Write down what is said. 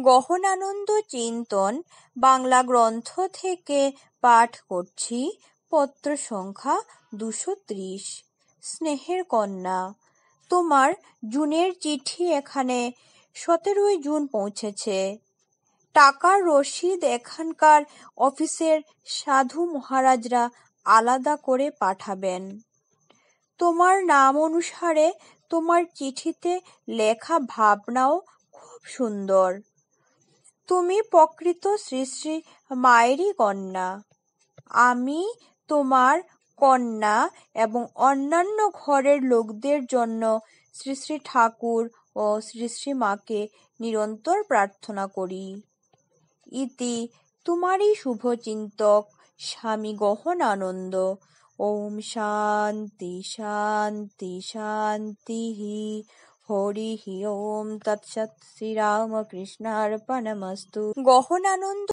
গহনানন্দ চিন্তন বাংলা গ্রন্থ থেকে পাঠ করছি। পত্র সংখ্যা 230। স্নেহের কন্যা, তোমার জুনের চিঠি এখানে 17 জুন পৌঁছেছে। টাকার রসিদ এখানকার অফিসের সাধু মহারাজরা আলাদা করে পাঠাবেন। তোমার নাম অনুসারে তোমার চিঠিতে লেখা ভাবনাও খুব সুন্দর। তুমি প্রকৃত শ্রী শ্রী মায়েরই কন্যা। আমি তোমার কন্যা এবং অন্যান্য ঘরের লোকদের জন্য শ্রী শ্রী ঠাকুর ও শ্রী শ্রী মাকে নিরন্তর প্রার্থনা করি। ইতি তোমারই শুভচিন্তক স্বামী গহনানন্দ। ওম শান্তি শান্তি শান্তি। হরি ওম তৎসৎ। শ্রীরামকৃষ্ণার্পণমস্তু। গহনানন্দ